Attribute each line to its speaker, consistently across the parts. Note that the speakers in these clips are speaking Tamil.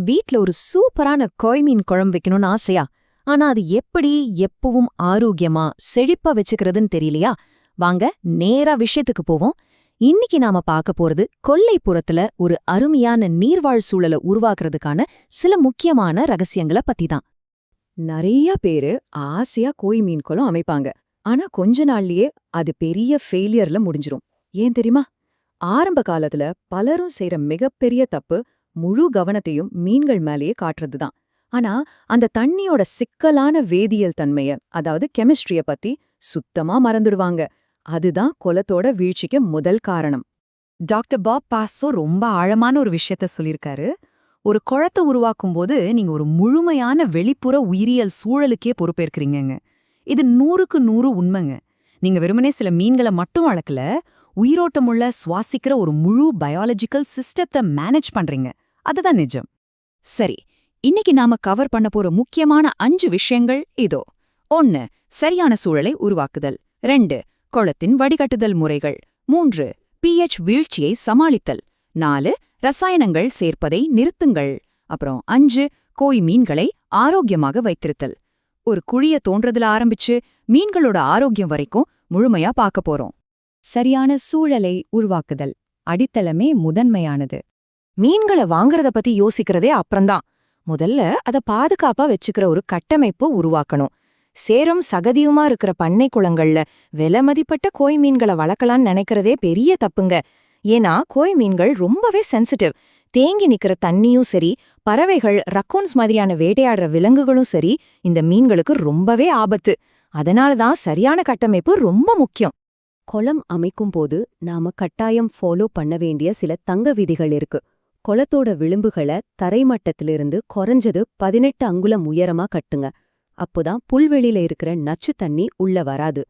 Speaker 1: வீட்ல ஒரு சூப்பரான கோய் மீன் குழம்பு வைக்கணும்னு ஆசையா? ஆனா அது எப்படி எப்பவும் ஆரோக்கியமா செழிப்பா வச்சுக்கிறதுன்னு தெரியலையா? வாங்க நேரா விஷயத்துக்கு போவோம். இன்னைக்கு நாம பார்க்க போறது கொல்லைப்புறத்துல ஒரு அருமையான நீர்வாழ் சூழலை உருவாக்குறதுக்கான சில முக்கியமான ரகசியங்களை பத்தி தான்.
Speaker 2: நிறைய பேரு ஆசையா கோய் மீன் குளம் அமைப்பாங்க. ஆனா கொஞ்ச நாள்லயே அது பெரிய ஃபெயிலியர்ல முடிஞ்சிரும். ஏன் தெரியுமா? ஆரம்ப காலத்துல பலரும் செய்யற மிகப்பெரிய தப்பு முழு கவனத்தையும் மீன்கள் மேலேயே காட்டுறதுதான். ஆனா அந்த தண்ணியோட சிக்கலான வேதியியல் தன்மைய, அதாவது கெமிஸ்ட்ரிய பத்தி சுத்தமா மறந்துடுவாங்க. அதுதான் குளத்தோட வீழ்ச்சிக்கு முதல் காரணம்.
Speaker 3: டாக்டர் பாப் பாஸோ ரொம்ப ஆழமான ஒரு விஷயத்த சொல்லியிருக்காரு. ஒரு குளத்தை உருவாக்கும் போது நீங்க ஒரு முழுமையான வெளிப்புற உயிரியல் சூழலுக்கே பொறுப்பேற்கிறீங்கங்க. இது 100க்கு 100 உண்மைங்க. நீங்க வெறுமனே சில மீன்களை மட்டும் வளர்க்கல, உயிரோட்டமுள்ள சுவாசிக்கிற ஒரு முழு பயாலஜிக்கல் சிஸ்டத்தை மேனேஜ் பண்றீங்க. அதுதான் நிஜம்.
Speaker 1: சரி, இன்னைக்கு நாம கவர் பண்ண போற முக்கியமான 5 விஷயங்கள் இதோ. 1. சரியான சூழலை உருவாக்குதல். 2. குளத்தின் வடிகட்டுதல் முறைகள். 3. pH வீழ்ச்சியை சமாளித்தல். 4. ரசாயனங்கள் சேர்ப்பதை நிறுத்துங்கள். அப்புறம் 5. கோய் மீன்களை ஆரோக்கியமாக வைத்திருத்தல். ஒரு குழிய தோன்றதுல ஆரம்பிச்சு மீன்களோட ஆரோக்கியம் வரைக்கும் முழுமையா பார்க்க போறோம்.
Speaker 2: சரியான சூழலை உருவாக்குதல் அடித்தளமே முதன்மையானது.
Speaker 1: மீன்களை வாங்குறத பத்தி யோசிக்கிறதே அப்புறம்தான். முதல்ல அத பாதுகாப்பா வச்சுக்கிற ஒரு கட்டமைப்பு உருவாக்கணும். சேரும் சகதியுமா இருக்கிற பண்ணை குளங்கள்ல விலை மதிப்பட்ட கோய் மீன்களை வளர்க்கலான்னு நினைக்கிறதே பெரிய தப்புங்க. ஏன்னா கோய் மீன்கள் ரொம்பவே சென்சிட்டிவ். தேங்கி நிக்கிற தண்ணியும் சரி, பறவைகள், ரக்கூன்ஸ் மாதிரியான வேட்டையாடுற விலங்குகளும் சரி, இந்த மீன்களுக்கு ரொம்பவே ஆபத்து. அதனாலதான் சரியான கட்டமைப்பு ரொம்ப முக்கியம்.
Speaker 2: குளம் அமைக்கும் போது நாம கட்டாயம் ஃபாலோ பண்ண வேண்டிய சில தங்க விதிகள் இருக்கு. குளத்தோட விளிம்புகளை தரைமட்டத்திலிருந்து குறைஞ்சது 18 அங்குலம் உயரமா கட்டுங்க. அப்போதான் புல்வெளியில இருக்கிற நச்சு தண்ணி உள்ள வராது.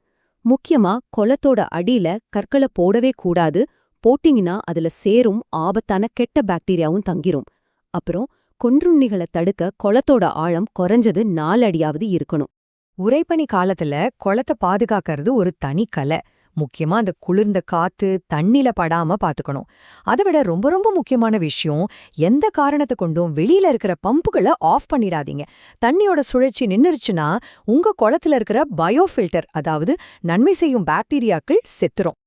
Speaker 2: முக்கியமா குளத்தோட அடியில கற்களை போடவே கூடாது. போட்டிங்கன்னா அதுல சேரும் ஆபத்தான கெட்ட பாக்டீரியாவும் தங்கிரும். அப்புறம் கொன்றுண்ணிகளை தடுக்க குளத்தோட ஆழம் குறைஞ்சது 4 அடியாவது இருக்கணும்.
Speaker 4: உறைபனி காலத்துல குளத்தை பாதுகாக்கிறது ஒரு தனி கலை. முக்கியமா அந்த குளிர்ந்த காத்து தண்ணில படாம பாத்துக்கணும். அதை விட ரொம்ப ரொம்ப முக்கியமான விஷயம், எந்த காரணத்தை கொண்டும் வெளியில இருக்கிற பம்புகளை ஆஃப் பண்ணிடாதீங்க. தண்ணியோட சுழற்சி நின்னுருச்சுன்னா உங்க குளத்துல இருக்கிற பயோஃபில்டர், அதாவது நன்மை செய்யும் பாக்டீரியாக்கள் செத்துரும்.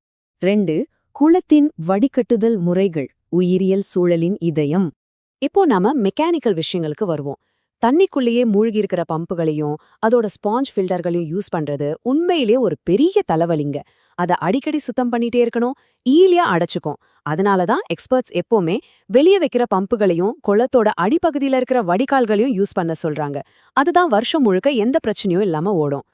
Speaker 2: 2. குளத்தின் வடிகட்டுதல் முறைகள் உயிரியல் சூழலின் இதயம். இப்போ நாம மெக்கானிக்கல் விஷயங்களுக்கு வருவோம். தண்ணிக்குள்ளேயே மூழ்கியிருக்கிற பம்புகளையும் அதோட ஸ்பாஞ்ச் ஃபில்டர்களையும் யூஸ் பண்றது உண்மையிலே ஒரு பெரிய தலைவலிங்க. அதை அடிக்கடி சுத்தம் பண்ணிட்டே இருக்கணும், ஈலியா அடைச்சுக்கும். அதனாலதான் எக்ஸ்பர்ட்ஸ் எப்பவுமே வெளியே வைக்கிற பம்புகளையும் குளத்தோட அடிப்பகுதியில இருக்கிற வடிகால்களையும் யூஸ் பண்ண சொல்றாங்க. அதுதான் வருஷம் முழுக்க எந்த பிரச்சனையும் இல்லாம ஓடும்.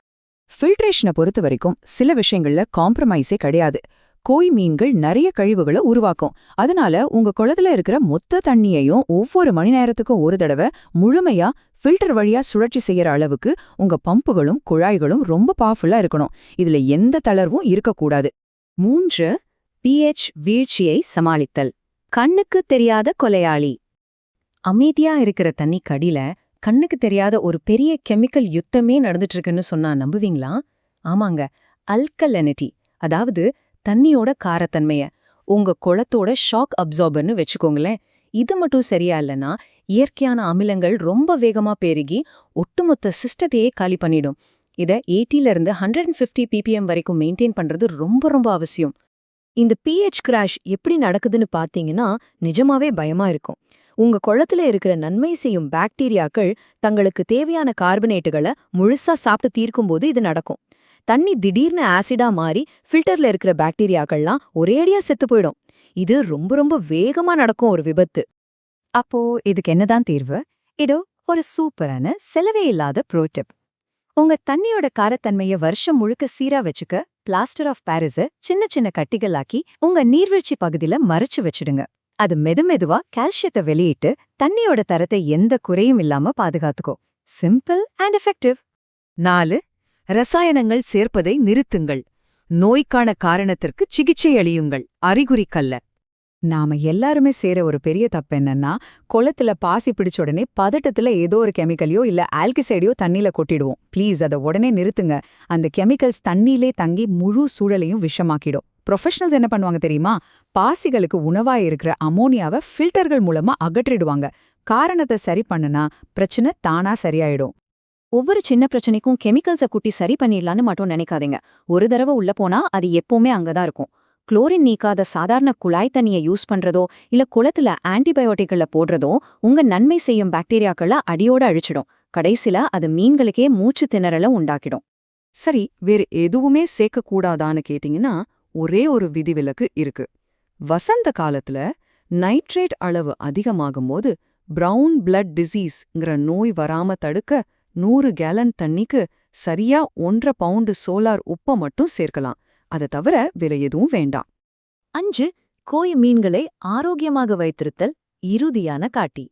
Speaker 3: ஃபில்ட்ரேஷனை பொறுத்த வரைக்கும் சில விஷயங்கள்ல காம்ப்ரமைஸே கிடையாது. கோய் மீன்கள் நிறைய கழிவுகளை உருவாக்கும். அதனால உங்க குளத்துல இருக்கிற மொத்த தண்ணியையும் ஒவ்வொரு மணி நேரத்துக்கும் ஒரு தடவை முழுமையா ஃபில்டர் வழியா சுழற்சி செய்யற அளவுக்கு உங்க பம்புகளும் குழாய்களும் ரொம்ப பவர்ஃபுல்லா இருக்கணும். இதுல எந்த தளர்வும் இருக்கக்கூடாது.
Speaker 2: 3. pH வீழ்ச்சியை சமாளித்தல் கண்ணுக்கு தெரியாத கொலையாளி.
Speaker 1: அமைதியா இருக்கிற தண்ணி கடியில கண்ணுக்கு தெரியாத ஒரு பெரிய கெமிக்கல் யுத்தமே நடந்துட்டு இருக்குன்னு சொன்னா நம்புவீங்களா? ஆமாங்க, அல்கலனிட்டி, அதாவது தண்ணியோட காரத்தன்மைய. உங்க குளத்தோட ஷாக் அப்சார்பர்னு வச்சுக்கோங்களேன். இது மட்டும் சரியா இல்லைன்னா இயற்கையான அமிலங்கள் ரொம்ப வேகமா பெருகி ஒட்டுமொத்த சிஸ்டத்தையே காலி பண்ணிடும். இத 80லிருந்து 150 ppm வரைக்கும் மெயின்டைன் பண்றது ரொம்ப ரொம்ப அவசியம்.
Speaker 2: இந்த pH கிராஷ் எப்படி நடக்குதுன்னு பாத்தீங்கன்னா நிஜமாவே பயமா இருக்கும். உங்க குளத்துல இருக்கிற நன்மை செய்யும் பாக்டீரியாக்கள் தங்களுக்கு தேவையான கார்பனேட்டுகளை முழுசா சாப்பிட்டு தீர்க்கும்போது இது நடக்கும். தண்ணி திடீர்னு ஆசிடா மாறி ஃபில்டர்ல இருக்கிற பாக்டீரியாக்கள்லாம் ஒரேடியா செத்து போயிடும். இது ரொம்ப ரொம்ப வேகமா நடக்கும் ஒரு விபத்து.
Speaker 1: அப்போ இதுக்கு என்னதான் தீர்வு? இதோ ஒரு சூப்பரான செலவே இல்லாத ப்ரோ டிப். உங்க தண்ணியோட காரத்தன்மைய வருஷம் முழுக்க சீரா வச்சுக்க பிளாஸ்டர் ஆஃப் பாரிஸ சின்ன சின்ன கட்டிகளாக்கி உங்க நீர்வீழ்ச்சி பகுதியில மறைச்சு வச்சிடுங்க. அது மெதுமெதுவா கால்சியத்தை வெளியிட்டு தண்ணியோட தரத்தை எந்த குறையும் இல்லாம பாதுகாத்துக்கோ. Simple and effective.
Speaker 4: 4. ரசாயனங்கள் சேர்ப்பதை நிறுத்துங்கள். நோய்க்கான காரணத்திற்கு சிகிச்சை அளியுங்கள், அறிகுறி கல்ல.
Speaker 3: நாம எல்லாருமே செய்ற ஒரு பெரிய தப்பு என்னன்னா, குளத்துல பாசி பிடிச்ச உடனே பதட்டத்துல ஏதோ ஒரு கெமிக்கலையோ இல்ல ஆல்கிசைடையோ தண்ணியில கொட்டிடுவோம். ப்ளீஸ் அதை உடனே நிறுத்துங்க. அந்த கெமிக்கல்ஸ் தண்ணியிலே தங்கி முழு சூழலையும் விஷமாக்கிடும். ப்ரொஃபஷனல்ஸ் என்ன பண்ணுவாங்க தெரியுமா? பாசிகளுக்கு உணவா இருக்கிற அமோனியாவை ஃபில்டர்கள் மூலமா அகற்றிடுவாங்க. காரணத்தை சரி பண்ணுனா பிரச்சனை தானா சரியாயிடும்.
Speaker 2: ஒவ்வொரு சின்ன பிரச்சனைக்கும் கெமிக்கல்ஸை கூட்டி சரி பண்ணிடலான்னு மட்டும் நினைக்காதீங்க. ஒரு தடவை உள்ள போனா அது எப்பவுமே அங்கதான் இருக்கும். குளோரின் நீக்காத சாதாரண குழாய் தண்ணியை யூஸ் பண்றதோ இல்ல குளத்துல ஆன்டிபயோட்டிக்களை போடுறதோ உங்க நன்மை செய்யும் பாக்டீரியாக்களை அடியோட அழிச்சிடும். கடைசில அது மீன்களுக்கே மூச்சு திணறல உண்டாக்கிடும்.
Speaker 4: சரி, வேறு எதுவுமே சேர்க்கக்கூடாதான்னு கேட்டிங்கன்னா ஒரே ஒரு விதிவிலக்கு இருக்கு. வசந்த காலத்துல நைட்ரேட் அளவு அதிகமாகும்போது பிரவுன் பிளட் டிசீஸ்ங்கிற நோய் வராம தடுக்க 100 கேலன் தண்ணிக்கு சரியா 1.5 பவுண்டு சோலார் உப்பை மட்டும் சேர்க்கலாம். அதை தவிர வேற எதுவும் வேண்டாம்.
Speaker 2: 5. கோய் மீன்களை ஆரோக்கியமாக வைத்திருத்தல் இறுதியான காட்டி.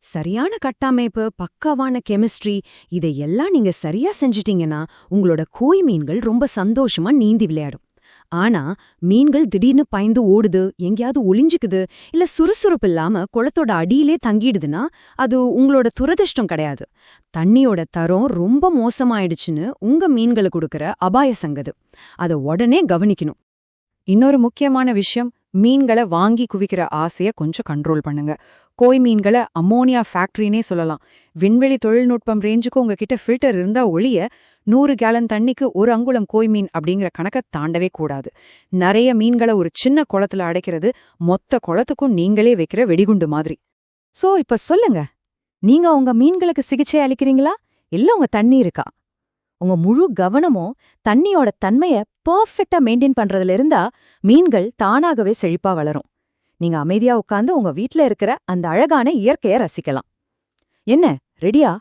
Speaker 1: சரியான கட்டமைப்பு, பக்காவான கெமிஸ்ட்ரி, இதையெல்லாம் நீங்க சரியா செஞ்சிட்டீங்கன்னா உங்களோட கோய் மீன்கள் ரொம்ப சந்தோஷமா நீந்தி விளையாடும். ஆனா மீன்கள் திடீர்னு பயந்து ஓடுது, எங்கேயாவது ஒளிஞ்சுக்குது, இல்ல சுறுசுறுப்பு இல்லாம குளத்தோட அடியிலே தங்கிடுதுன்னா அது உங்களோட துரதிர்ஷ்டம் கிடையாது. தண்ணியோட தரம் ரொம்ப மோசமாயிடுச்சுன்னு உங்க மீன்களை கொடுக்கற அபாய சங்கது. அதை உடனே கவனிக்கணும்.
Speaker 3: இன்னொரு முக்கியமான விஷயம், மீன்களை வாங்கி குவிக்கிற ஆசைய கொஞ்சம் கண்ட்ரோல் பண்ணுங்க. கோய் மீன்களை அம்மோனியா ஃபேக்டரினே சொல்லலாம். விண்வெளி தொழில்நுட்பம் ரேஞ்சுக்கு உங்ககிட்ட ஃபில்டர் இருந்தா ஒழிய 100 கேலன் தண்ணிக்கு 1 அங்குலம் கோய் மீன் அப்படிங்கிற கணக்கை தாண்டவே கூடாது. நிறைய மீன்களை ஒரு சின்ன குளத்துல அடைக்கிறது மொத்த குளத்துக்கும் நீங்களே வைக்கிற வெடிகுண்டு மாதிரி.
Speaker 1: சோ இப்ப சொல்லுங்க, நீங்க உங்க மீன்களுக்கு சிகிச்சை அளிக்கிறீங்களா இல்ல உங்க தண்ணி இருக்கா? உங்க முழு கவனமும் தண்ணியோட தன்மைய பெர்ஃபெக்ட்டா மெயின்டைன் பண்றதுல இருந்தா மீன்கள் தானாகவே செழிப்பா வளரும். நீங்க அமைதியா உட்கார்ந்து உங்க வீட்ல இருக்கிற அந்த அழகான இயற்கையை ரசிக்கலாம். என்ன, ரெடியா?